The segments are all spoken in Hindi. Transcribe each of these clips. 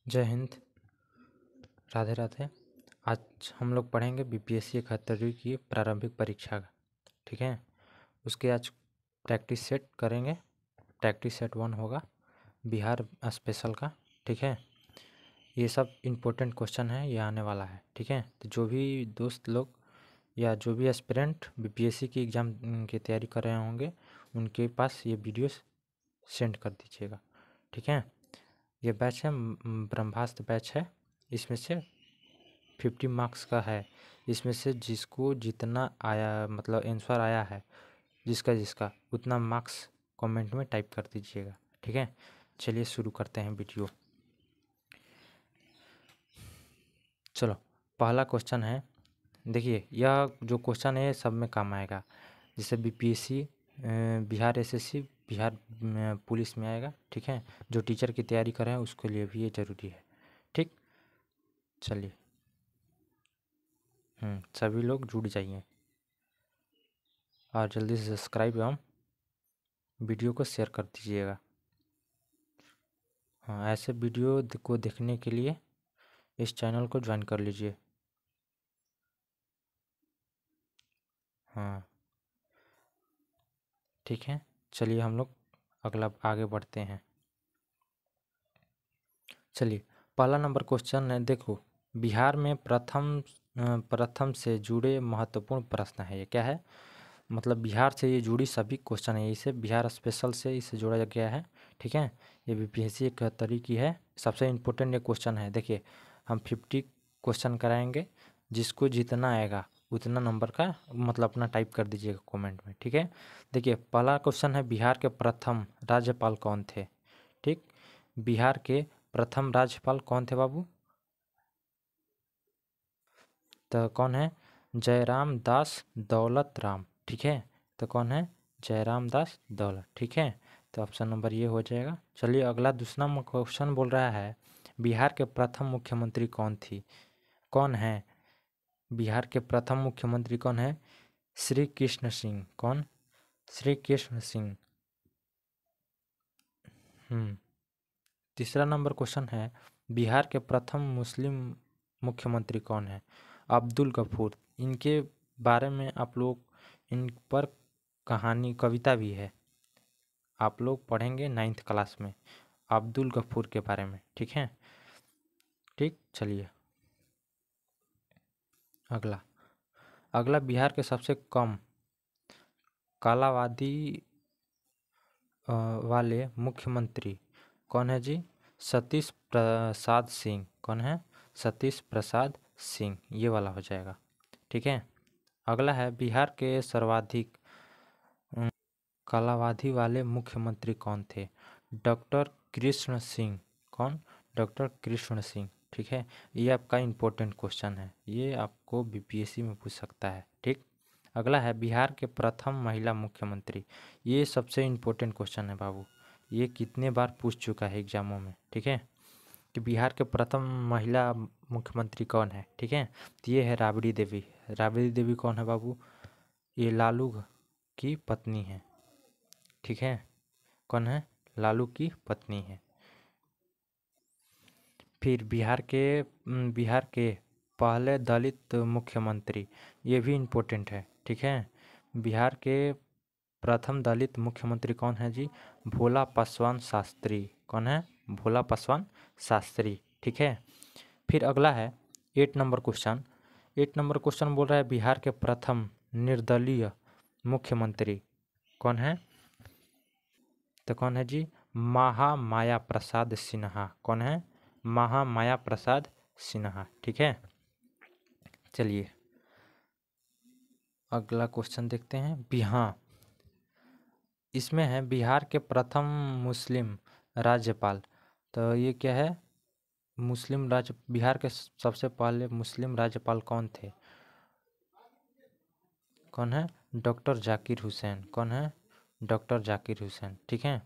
जय हिंद, राधे राधे। आज हम लोग पढ़ेंगे बीपीएससी 71वीं की प्रारंभिक परीक्षा का। ठीक है, उसके आज प्रैक्टिस सेट करेंगे। प्रैक्टिस सेट 1 होगा बिहार स्पेशल का। ठीक है, ये सब इम्पोर्टेंट क्वेश्चन है, ये आने वाला है। ठीक है, तो जो भी दोस्त लोग या जो भी एस्पिरेंट बीपीएससी की एग्ज़ाम की तैयारी कर रहे होंगे उनके पास ये वीडियो सेंड कर दीजिएगा। ठीक है, ये बैच है ब्रह्मास्त्र बैच है। इसमें से 50 मार्क्स का है। इसमें से जिसको जितना आया, मतलब आंसर आया है जिसका उतना मार्क्स कमेंट में टाइप कर दीजिएगा। ठीक है, चलिए शुरू करते हैं वीडियो। चलो, पहला क्वेश्चन है, देखिए यह जो क्वेश्चन है सब में काम आएगा। जैसे BPSC, Bihar SSC, Bihar police में आएगा। ठीक है, जो टीचर की तैयारी कर रहे हैं उसके लिए भी ये ज़रूरी है। ठीक, चलिए सभी लोग जुड़ जाइए और जल्दी से सब्सक्राइब एवं वीडियो को शेयर कर दीजिएगा। हाँ, ऐसे वीडियो को देखने के लिए इस चैनल को ज्वाइन कर लीजिए। हाँ, ठीक है, चलिए हम लोग अगला आगे बढ़ते हैं। चलिए, पहला नंबर क्वेश्चन है, देखो बिहार में प्रथम से जुड़े महत्वपूर्ण प्रश्न है। ये क्या है, मतलब बिहार से ये जुड़ी सभी क्वेश्चन है। इसे बिहार स्पेशल से इसे जोड़ा गया है। ठीक है, ये बीपीएससी 71 की है। सबसे इम्पोर्टेंट ये क्वेश्चन है। देखिए, हम 50 क्वेश्चन कराएंगे, जिसको जितना आएगा उतना नंबर का मतलब अपना टाइप कर दीजिएगा कमेंट में। ठीक है, देखिए पहला क्वेश्चन है, बिहार के प्रथम राज्यपाल कौन थे। ठीक, बिहार के प्रथम राज्यपाल कौन थे बाबू, तो कौन है, जयराम दास दौलत राम। ठीक है, तो कौन है, जयराम दास दौलत। ठीक है, तो ऑप्शन नंबर ये हो जाएगा। चलिए अगला दूसरा क्वेश्चन बोल रहा है, बिहार के प्रथम मुख्यमंत्री कौन है, बिहार के प्रथम मुख्यमंत्री कौन है, श्री कृष्ण सिंह। कौन, श्री कृष्ण सिंह। तीसरा नंबर क्वेश्चन है, बिहार के प्रथम मुस्लिम मुख्यमंत्री कौन है, अब्दुल गफूर। इनके बारे में आप लोग, इन पर कहानी कविता भी है, आप लोग पढ़ेंगे 9th क्लास में अब्दुल गफूर के बारे में। ठीक है, ठीक, चलिए अगला अगला बिहार के सबसे कम कालावधि वाले मुख्यमंत्री कौन है जी, सतीश प्रसाद सिंह। कौन है, सतीश प्रसाद सिंह, ये वाला हो जाएगा। ठीक है, अगला है, बिहार के सर्वाधिक कालावधि वाले मुख्यमंत्री कौन थे, डॉक्टर कृष्ण सिंह। कौन, डॉक्टर कृष्ण सिंह। ठीक है, ये आपका इम्पोर्टेंट क्वेश्चन है, ये आपको बीपीएससी में पूछ सकता है। ठीक, अगला है, बिहार के प्रथम महिला मुख्यमंत्री। ये सबसे इम्पोर्टेंट क्वेश्चन है बाबू, ये कितने बार पूछ चुका है एग्जामों में। ठीक है, कि बिहार के प्रथम महिला मुख्यमंत्री कौन है। ठीक है, तो ये है राबड़ी देवी। राबड़ी देवी कौन है बाबू, ये लालू की पत्नी है। ठीक है, कौन है, लालू की पत्नी है। फिर बिहार के पहले दलित मुख्यमंत्री, ये भी इम्पोर्टेंट है। ठीक है, बिहार के प्रथम दलित मुख्यमंत्री कौन है जी, भोला पासवान शास्त्री। कौन है, भोला पासवान शास्त्री। ठीक है, फिर अगला है 8 नंबर क्वेश्चन बोल रहा है, बिहार के प्रथम निर्दलीय मुख्यमंत्री कौन है, तो कौन है जी, महामाया प्रसाद सिन्हा। कौन है, महामाया प्रसाद सिन्हा। ठीक है, चलिए अगला क्वेश्चन देखते हैं। बिहार, इसमें है बिहार के प्रथम मुस्लिम राज्यपाल, तो ये क्या है, बिहार के सबसे पहले मुस्लिम राज्यपाल कौन थे, कौन है, डॉक्टर जाकिर हुसैन। कौन है, डॉक्टर जाकिर हुसैन। ठीक है,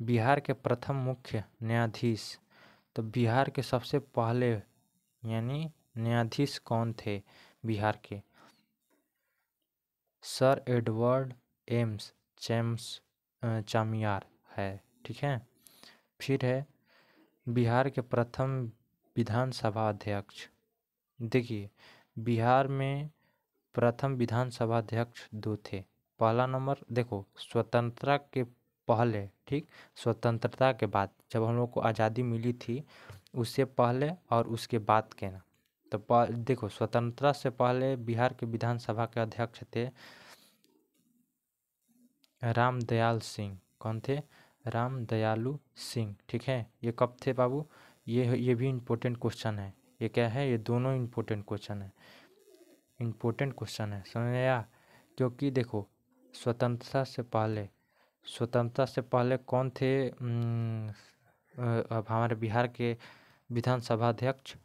बिहार के प्रथम मुख्य न्यायाधीश, तो बिहार के सबसे पहले यानी न्यायाधीश कौन थे बिहार के, सर एडवर्ड चेम्स चामियार है। ठीक है, फिर है बिहार के प्रथम विधानसभा अध्यक्ष। देखिए, बिहार में प्रथम विधानसभा अध्यक्ष 2 थे। पहला नंबर देखो, स्वतंत्रता के पहले, ठीक, स्वतंत्रता के बाद, जब हम लोग को आज़ादी मिली थी उससे पहले और उसके बाद के ना, तो देखो, स्वतंत्रता से पहले बिहार के विधानसभा के अध्यक्ष थे रामदयाल सिंह। कौन थे? रामदयालु सिंह। ठीक है, ये कब थे बाबू? ये भी इम्पोर्टेंट क्वेश्चन है। ये क्या है? ये दोनों इम्पोर्टेंट क्वेश्चन है, इम्पोर्टेंट क्वेश्चन है, समझ में आया? क्योंकि देखो, स्वतंत्रता से पहले कौन थे? अब हमारे बिहार के विधानसभा अध्यक्ष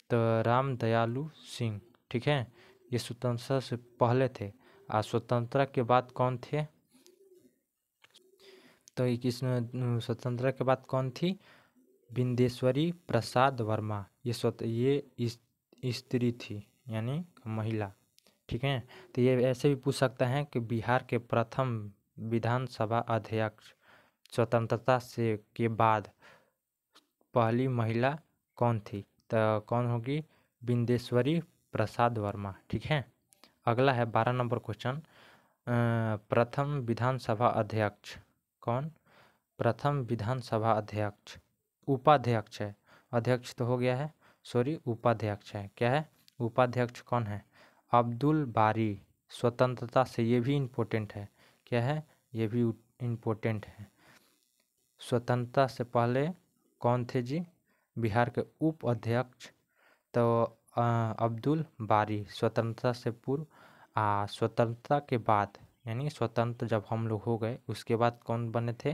तो रामदयालु सिंह। ठीक है, ये स्वतंत्रता से पहले थे। और स्वतंत्रता के बाद कौन थे? तो स्वतंत्रता के बाद कौन थी? बिंदेश्वरी प्रसाद वर्मा। ये स्त्री थी, यानी महिला। ठीक है, तो ये ऐसे भी पूछ सकता है कि बिहार के प्रथम विधानसभा अध्यक्ष स्वतंत्रता से के बाद पहली महिला कौन थी? तो कौन होगी? बिंदेश्वरी प्रसाद वर्मा। ठीक है, अगला है 12 नंबर क्वेश्चन। प्रथम विधानसभा अध्यक्ष कौन? प्रथम विधानसभा अध्यक्ष, उपाध्यक्ष है, अध्यक्ष तो हो गया है, सॉरी, उपाध्यक्ष है। क्या है? उपाध्यक्ष कौन है? अब्दुल बारी। स्वतंत्रता से, ये भी इम्पोर्टेंट है। क्या है? ये भी इम्पोर्टेंट है। स्वतंत्रता से पहले कौन थे जी बिहार के उप अध्यक्ष? तो अब्दुल बारी। स्वतंत्रता से पूर्व। स्वतंत्रता के बाद, यानी स्वतंत्र जब हम लोग हो गए उसके बाद कौन बने थे?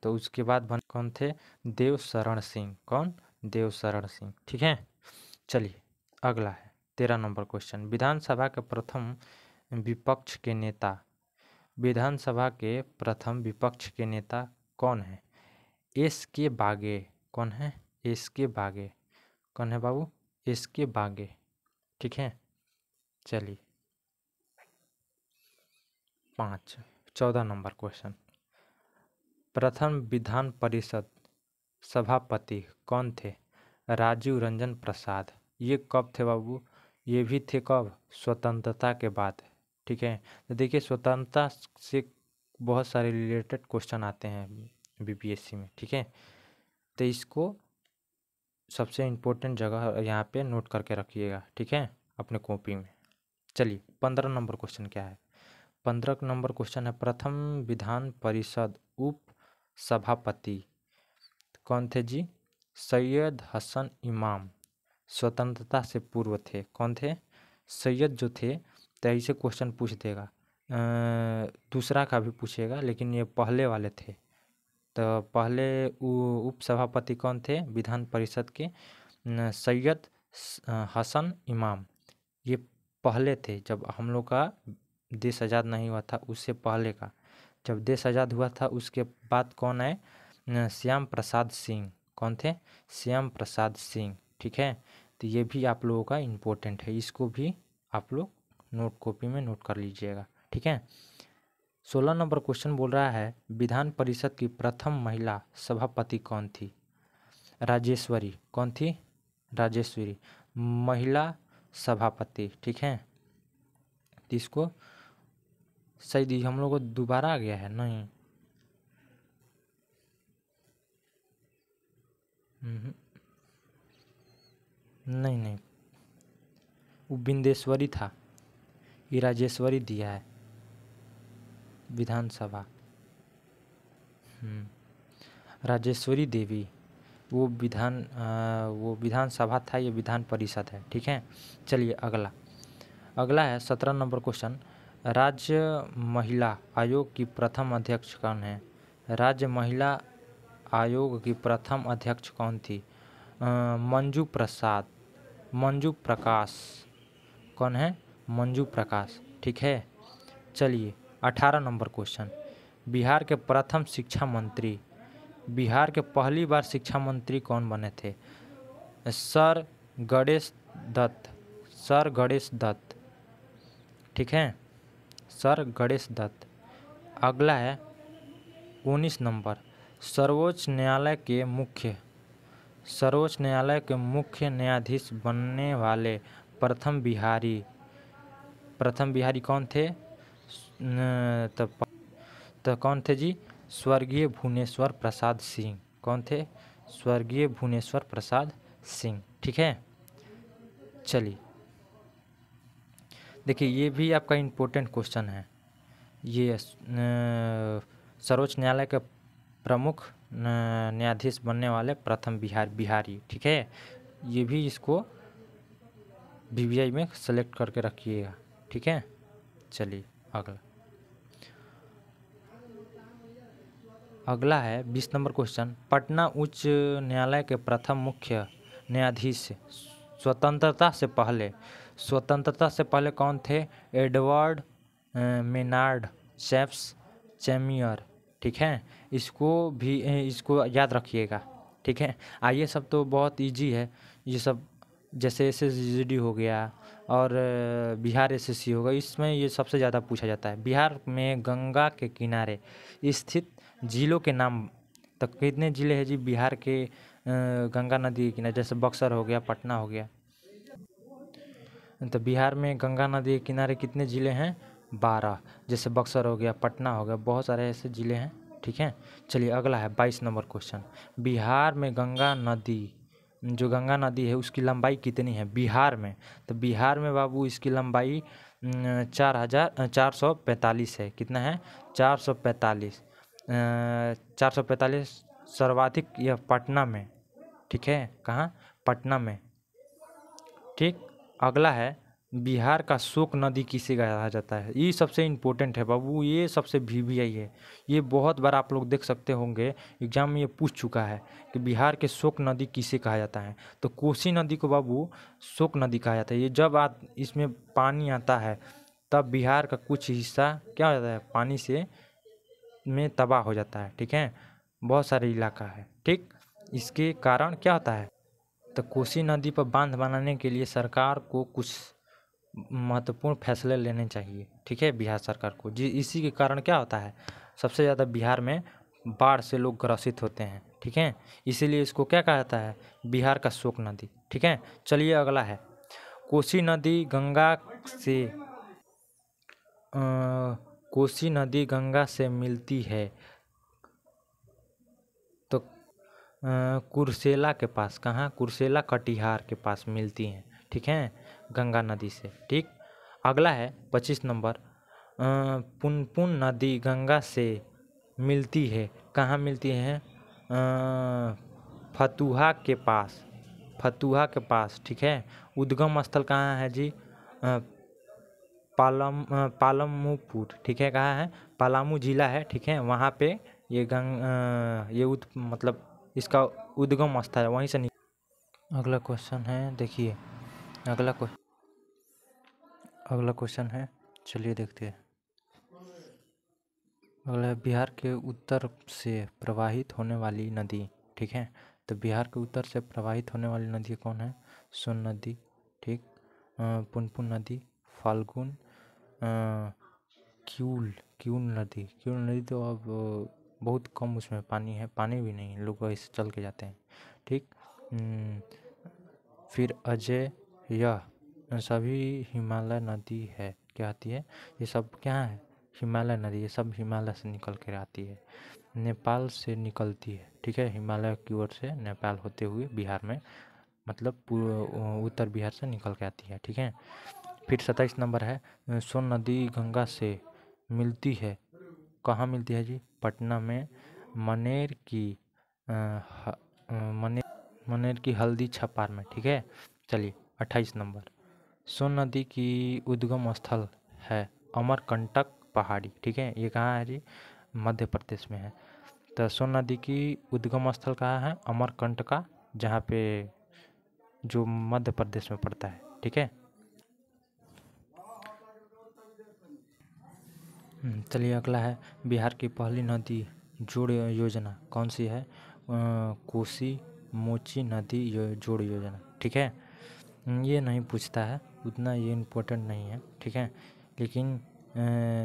तो उसके बाद बने कौन थे? देव शरण सिंह। कौन? देव शरण सिंह। ठीक है, चलिए अगला है 13 नंबर क्वेश्चन। विधानसभा के प्रथम विपक्ष के नेता, विधानसभा के प्रथम विपक्ष के नेता कौन है? एस के बागे। कौन है? एस के बागे। कौन है बाबू? एस के बागे। ठीक है, चलिए 14 नंबर क्वेश्चन। प्रथम विधान परिषद सभापति कौन थे? राजीव रंजन प्रसाद। ये कब थे बाबू? ये भी थे कब? स्वतंत्रता के बाद। ठीक है, तो देखिए, स्वतंत्रता से बहुत सारे रिलेटेड क्वेश्चन आते हैं बीपीएससी में। ठीक है, तो इसको सबसे इम्पोर्टेंट जगह यहाँ पे नोट करके रखिएगा। ठीक है, अपने कॉपी में। चलिए 15 नंबर क्वेश्चन क्या है? 15 नंबर क्वेश्चन है, प्रथम विधान परिषद उप सभापति कौन थे जी? सैयद हसन इमाम। स्वतंत्रता से पूर्व थे। कौन थे? सैयद जो थे, तो ऐसे क्वेश्चन पूछ देगा। दूसरा का भी पूछेगा, लेकिन ये पहले वाले थे। तो पहले उप सभापति कौन थे विधान परिषद के? सैयद हसन इमाम। ये पहले थे, जब हम लोग का देश आज़ाद नहीं हुआ था उससे पहले का। जब देश आज़ाद हुआ था उसके बाद कौन आए? श्याम प्रसाद सिंह। कौन थे? श्याम प्रसाद सिंह। ठीक है, तो ये भी आप लोगों का इम्पोर्टेंट है, इसको भी आप लोग नोट कॉपी में नोट कर लीजिएगा। ठीक है, 16 नंबर क्वेश्चन बोल रहा है, विधान परिषद की प्रथम महिला सभापति कौन थी? राजेश्वरी। कौन थी? राजेश्वरी, महिला सभापति। ठीक है, तो इसको सही दी। हम लोग को दोबारा आ गया है? नहीं, नहीं नहीं, वो बिंदेश्वरी था, ये राजेश्वरी दिया है विधानसभा। राजेश्वरी देवी, वो विधानसभा था, ये विधान परिषद है। ठीक है, चलिए अगला है 17 नंबर क्वेश्चन। राज्य महिला आयोग की प्रथम अध्यक्ष कौन है? राज्य महिला आयोग की प्रथम अध्यक्ष कौन थी? मंजू प्रकाश। कौन है? मंजू प्रकाश। ठीक है, चलिए 18 नंबर क्वेश्चन। बिहार के प्रथम शिक्षा मंत्री, बिहार के पहली बार शिक्षा मंत्री कौन बने थे? सर गणेश दत्त। सर गणेश दत्त। ठीक है, सर गणेश दत्त। अगला है 19 नंबर, सर्वोच्च न्यायालय के मुख्य न्यायाधीश बनने वाले प्रथम बिहारी कौन थे? तो कौन थे जी? स्वर्गीय भुवनेश्वर प्रसाद सिंह। कौन थे? स्वर्गीय भुवनेश्वर प्रसाद सिंह। ठीक है, चलिए देखिए ये भी आपका इम्पोर्टेंट क्वेश्चन है। ये सर्वोच्च न्यायालय के प्रमुख न्यायाधीश बनने वाले प्रथम बिहारी। ठीक है, ये भी इसको बीबीआई में सेलेक्ट करके रखिएगा। ठीक है, चलिए अगला है 20 नंबर क्वेश्चन। पटना उच्च न्यायालय के प्रथम मुख्य न्यायाधीश स्वतंत्रता से पहले कौन थे? Edward Maynard chamber. ठीक है, इसको याद रखिएगा। ठीक है, ये सब तो बहुत इजी है। ये सब जैसे SSGD हो गया और बिहार SSC होगा, इसमें ये सबसे ज़्यादा पूछा जाता है। बिहार में गंगा के किनारे स्थित जिलों के नाम तक कितने ज़िले हैं जी बिहार के गंगा नदी के किनारे? जैसे बक्सर हो गया, पटना हो गया। तो बिहार में गंगा नदी के किनारे कितने ज़िले हैं? 12। जैसे बक्सर हो गया, पटना हो गया, बहुत सारे ऐसे ज़िले हैं। ठीक है, चलिए अगला है 22 नंबर क्वेश्चन। बिहार में गंगा नदी है उसकी लंबाई कितनी है बिहार में? तो बिहार में बाबू इसकी लंबाई 445 है। कितना है? 445। 445 सर्वाधिक यह पटना में। ठीक है, कहाँ? पटना में। ठीक, अगला है बिहार का शोक नदी किसे कहा जाता है? ये सबसे इम्पोर्टेंट है बाबू, ये सबसे VVI है। ये बहुत बार आप लोग देख सकते होंगे, एग्जाम में ये पूछ चुका है कि बिहार के शोक नदी किसे कहा जाता है। तो कोसी नदी को बाबू शोक नदी कहा जाता है। ये जब इसमें पानी आता है तब बिहार का कुछ हिस्सा क्या हो जाता है? पानी से में तबाह हो जाता है। ठीक है, बहुत सारे इलाका है। ठीक, इसके कारण क्या होता है? तो कोसी नदी पर बांध बनाने के लिए सरकार को कुछ महत्वपूर्ण फैसले लेने चाहिए। ठीक है, बिहार सरकार को जी। इसी के कारण क्या होता है? सबसे ज़्यादा बिहार में बाढ़ से लोग ग्रसित होते हैं। ठीक है, इसीलिए इसको क्या कहा जाता है? बिहार का शोक नदी। ठीक है, चलिए अगला है कोसी नदी गंगा से मिलती है तो कुर्सेला के पास। कहाँ? कुर्सेला कटिहार के पास मिलती हैं। ठीक है, गंगा नदी से। ठीक, अगला है 25 नंबर। पुनपुन नदी गंगा से मिलती है, कहाँ मिलती है? फतुहा के पास। ठीक है, उद्गम स्थल कहाँ है जी? पालमपुर। ठीक है, कहाँ है? पलामू जिला है। ठीक है, वहाँ पे ये मतलब इसका उद्गम स्थल है, वहीं से अगला क्वेश्चन है, देखिए अगला क्वेश्चन है, चलिए देखते हैं। अगला है बिहार के उत्तर से प्रवाहित होने वाली नदी। ठीक है, तो बिहार के उत्तर से प्रवाहित होने वाली नदी कौन है? सोन नदी। ठीक, पुनपुन नदी, फाल्गुन, क्यूल नदी तो अब बहुत कम उसमें पानी है, पानी भी नहीं, लोग ऐसे चल के जाते हैं। ठीक, फिर अजय, यह सभी हिमालय नदी है। क्या आती है? ये सब क्या है? हिमालय नदी। ये सब हिमालय से निकल कर आती है, नेपाल से निकलती है। ठीक है, हिमालय की ओर से नेपाल होते हुए बिहार में, मतलब उत्तर बिहार से निकल के आती है। ठीक है, फिर 27 नंबर है सोन नदी गंगा से मिलती है, कहाँ मिलती है जी? पटना में मनेर की हल्दी छपार में। ठीक है, चलिए 28 नंबर। सोन नदी की उद्गम स्थल है अमरकंटक पहाड़ी। ठीक है, ये कहाँ है जी? मध्य प्रदेश में है। तो सोन नदी की उद्गम स्थल कहाँ है? अमरकंटका, जहाँ पे जो मध्य प्रदेश में पड़ता है। ठीक है, चलिए अगला है बिहार की पहली नदी जोड़ योजना कौन सी है? कोसी मोची नदी जोड़ योजना। ठीक है, ये नहीं पूछता है उतना, ये इम्पोर्टेंट नहीं है। ठीक है, लेकिन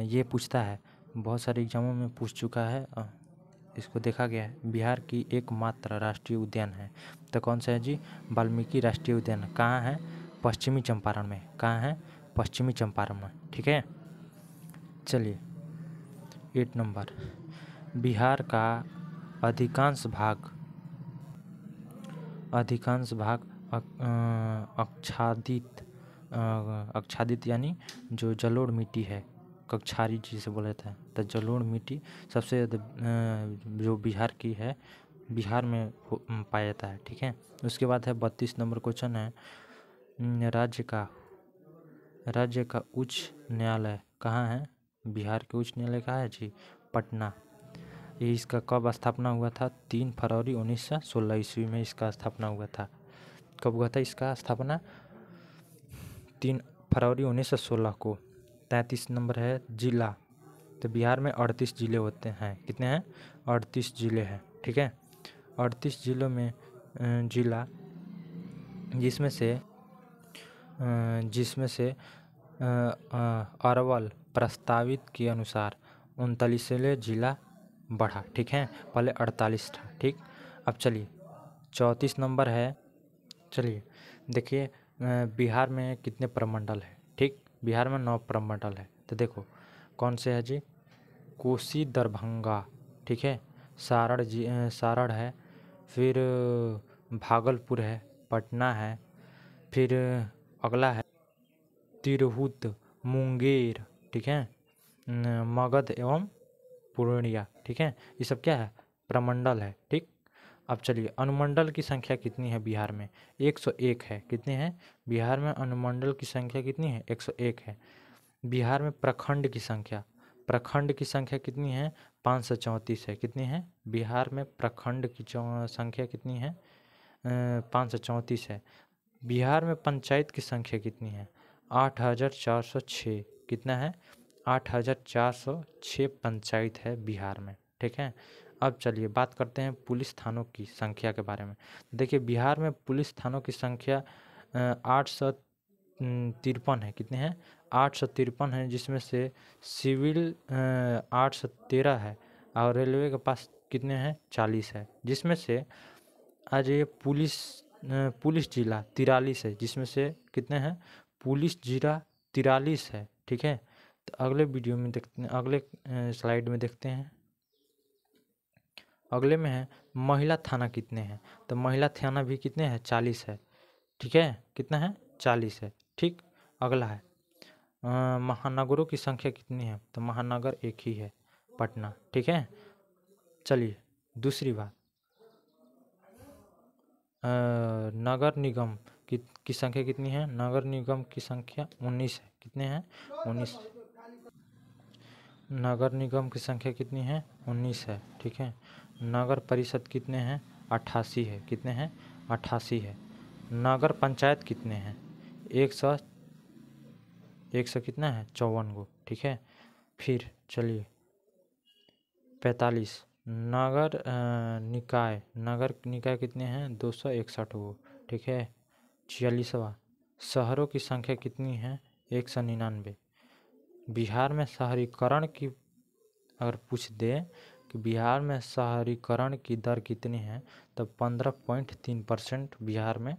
ये पूछता है, बहुत सारे एग्जामों में पूछ चुका है, इसको देखा गया है बिहार की एकमात्र राष्ट्रीय उद्यान है। तो कौन सा है जी? वाल्मीकि राष्ट्रीय उद्यान। कहाँ है? पश्चिमी चंपारण में। कहाँ है? पश्चिमी चंपारण में। ठीक है, चलिए 8 नंबर, बिहार का अधिकांश भाग आच्छादित यानी जो जलोढ़ मिट्टी है, कक्षारी जिसे बोला जाता है, तो जलोढ़ मिट्टी सबसे जो बिहार की है, बिहार में पाया जाता है। ठीक है, उसके बाद है 32 नंबर क्वेश्चन है, राज्य का उच्च न्यायालय कहाँ है? बिहार के उच्च न्यायालय कहाँ है जी? पटना। ये इसका कब स्थापना हुआ था? 3 फरवरी 1916 ईस्वी में इसका स्थापना हुआ था। कब हुआ था इसका स्थापना? 3 फरवरी 1916 को। 33 नंबर है जिला। तो बिहार में 38 जिले होते हैं। कितने हैं? 38 जिले हैं। ठीक है, 38 जिलों में जिला, जिसमें से अरवल प्रस्तावित के अनुसार 39वें जिला बढ़ा। ठीक है, पहले 48 था। ठीक, अब चलिए 34 नंबर है। चलिए देखिए बिहार में कितने प्रमंडल है? ठीक, बिहार में 9 प्रमंडल है। तो देखो कौन से है जी? कोसी, दरभंगा, ठीक है, सारण है, फिर भागलपुर है, पटना है, फिर अगला है तिरहुत, मुंगेर, ठीक है, मगध एवं पूर्णिया। ठीक है, ये सब क्या है? प्रमंडल है। ठीक, अब चलिए अनुमंडल की संख्या कितनी है बिहार में? 101 है। कितने हैं बिहार में? अनुमंडल की संख्या कितनी है? 101 है। बिहार में प्रखंड की संख्या कितनी है? 534 है। कितनी है? बिहार में प्रखंड की संख्या कितनी है? 534 है। बिहार में पंचायत की संख्या कितनी है? 8406। कितना है? 8406 पंचायत है बिहार में। ठीक है, अब चलिए बात करते हैं पुलिस थानों की संख्या के बारे में। देखिए बिहार में पुलिस थानों की संख्या 853 है। कितने हैं? 853 है, जिसमें से सिविल 813 है और रेलवे के पास कितने हैं? 40 है। जिसमें से आज ये पुलिस जिला 43 है, जिसमें से कितने हैं? पुलिस जिला 43 है। ठीक है, तो अगले वीडियो में देखते हैं, अगले स्लाइड में देखते हैं। अगले में है महिला थाना कितने हैं? तो महिला थाना भी कितने हैं? 40 है। ठीक है, कितना है? 40 है। ठीक, अगला है महानगरों की संख्या कितनी है? तो महानगर एक ही है, पटना। ठीक है, चलिए दूसरी बात, नगर निगम की संख्या कितनी है? नगर निगम की संख्या 19 है। कितने हैं? 19। नगर निगम की संख्या कितनी है? 19 है। ठीक है, नगर परिषद कितने हैं? 88 है। कितने हैं? 88 है। नगर पंचायत कितने हैं? 100 कितना है? 54 गो। ठीक है, फिर चलिए 45 नगर निकाय कितने हैं? 261 गो। ठीक है, 46वां शहरों की संख्या कितनी है? 199। बिहार में शहरीकरण की अगर पूछ दे कि बिहार में शहरीकरण की दर कितनी है, तो 15.3% बिहार में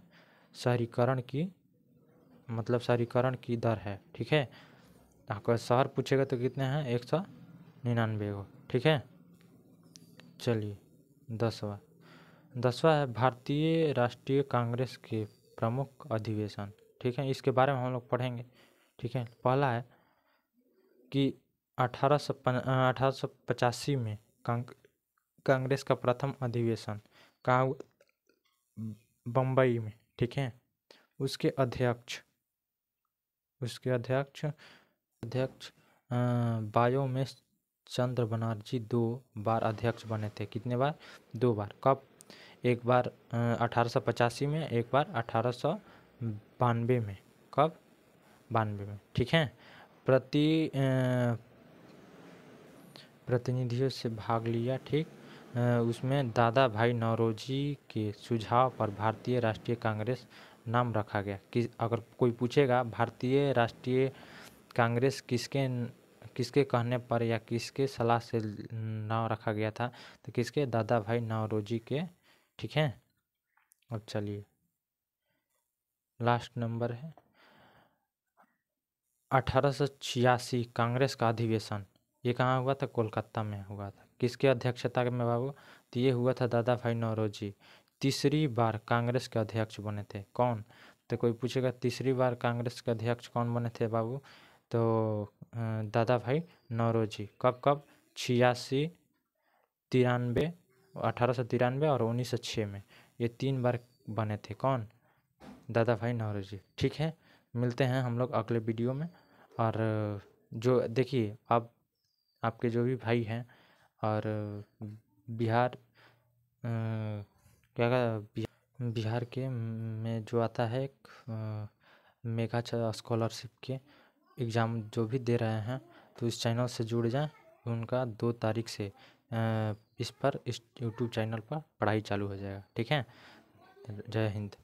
शहरीकरण की दर है। ठीक है, अगर शहर पूछेगा तो कितने हैं? 199 गो। ठीक है, चलिए 10वां है भारतीय राष्ट्रीय कांग्रेस के प्रमुख अधिवेशन। ठीक है, इसके बारे में हम लोग पढ़ेंगे। ठीक है, पहला है कि 1885 में कांग्रेस का प्रथम अधिवेशन कहाँ हुआ? बम्बई में। ठीक है, उसके अध्यक्ष बायोमेश चंद्र बनर्जी 2 बार अध्यक्ष बने थे। कितने बार? 2 बार। कब? एक बार 1885 में, एक बार 1892 में। कब? 92 में। ठीक है, प्रतिनिधियों से भाग लिया। ठीक, उसमें दादा भाई नौरोजी के सुझाव पर भारतीय राष्ट्रीय कांग्रेस नाम रखा गया। कि अगर कोई पूछेगा भारतीय राष्ट्रीय कांग्रेस किसके कहने पर या किसके सलाह से नाम रखा गया था? तो किसके? दादा भाई नौरोजी के। ठीक है, अब चलिए लास्ट नंबर है 1886 कांग्रेस का अधिवेशन। ये कहाँ हुआ था? कोलकाता में हुआ था। किसके अध्यक्षता में बाबू? तो ये हुआ था दादा भाई नौरोजी। तीसरी बार कांग्रेस के अध्यक्ष बने थे कौन? तो कोई पूछेगा तीसरी बार कांग्रेस के अध्यक्ष कौन बने थे बाबू? तो दादा भाई नौरोजी। कब कब? 86, 93, 1893 और 1906 में। ये 3 बार बने थे कौन? दादा भाई नौरोजी। ठीक है, मिलते हैं हम लोग अगले वीडियो में। और जो देखिए आप आपके जो भी भाई हैं और बिहार क्या बिहार के में जो आता है एक मेगा स्कॉलरशिप के एग्ज़ाम जो भी दे रहे हैं, तो इस चैनल से जुड़ जाएं। उनका 2 तारीख से इस यूट्यूब चैनल पर पढ़ाई चालू हो जाएगा। ठीक है, जय हिंद।